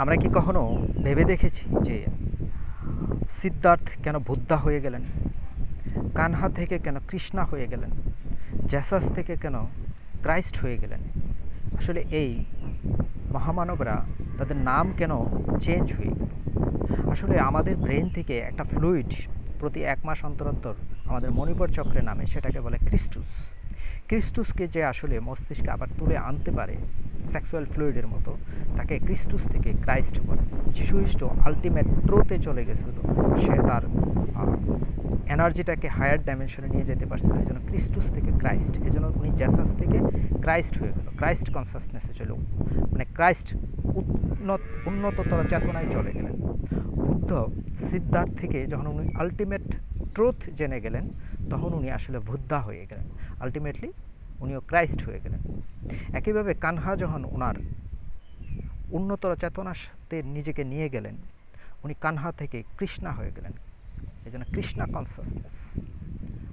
আমরা কি কখনো ভেবে দেখেছি যে সিদ্ধার্থ কেন বুদ্ধা হয়ে গেলেন, কানহা থেকে কেন কৃষ্ণা হয়ে গেলেন, জ্যাসাস থেকে কেন ক্রাইস্ট হয়ে গেলেন? আসলে এই মহামানবরা তাদের নাম কেন চেঞ্জ হয়ে গেল? আসলে আমাদের ব্রেন থেকে একটা ফ্লুইড প্রতি 1 মাস অন্তর অন্তর আমাদের মণিপুর চক্রে নামে, সেটাকে বলে ক্রিস্টুস। ক্রিস্টুসকে যে আসলে মস্তিষ্কে আবার তুলে আনতে পারে সেক্সুয়াল ফ্লুইডের মতো, তাকে ক্রিস্টুস থেকে ক্রাইস্ট বলে। যীশুখ্রিস্ট আলটিমেট ট্রুথে চলে গেছিল, সে তার এনার্জিটাকে হায়ার ডাইমেনশনে নিয়ে যেতে পারছিল, এই জন্য ক্রিস্টুস থেকে ক্রাইস্ট, এই জন্য উনি জ্যাসাস থেকে ক্রাইস্ট হয়ে গেল, ক্রাইস্ট কনসাসনেসে চলে, মানে ক্রাইস্ট উন্নততর চেতনায় চলে গেলেন। বুদ্ধ সিদ্ধার্থ থেকে যখন উনি আলটিমেট ট্রুথ জেনে গেলেন, তখন উনি আসলে বুদ্ধা হয়ে গেলেন, আলটিমেটলি উনিও ক্রাইস্ট হয়ে গেলেন। একইভাবে কানহা যখন ওনার উন্নতর চেতনার সাথে নিজেকে নিয়ে গেলেন, উনি কানহা থেকে কৃষ্ণা হয়ে গেলেন, এই জন্য কৃষ্ণা কনসাসনেস।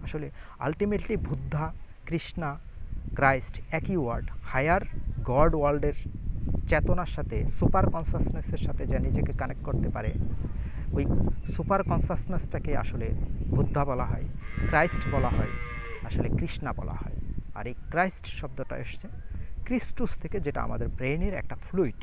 আসলে আলটিমেটলি বুদ্ধা, কৃষ্ণা, ক্রাইস্ট একই ওয়ার্ড। হায়ার গড ওয়ার্ল্ডের চেতনার সাথে, সুপার কনসাসনেসের সাথে যে নিজেকে কানেক্ট করতে পারে, ওই সুপার কনসাসনেসটাকে আসলে বুদ্ধা বলা হয়, ক্রাইস্ট বলা হয়, আসলে কৃষ্ণা বলা হয়। আর এই ক্রাইস্ট শব্দটা এসছে ক্রিস্টুস থেকে, যেটা আমাদের ব্রেনের একটা ফ্লুইড।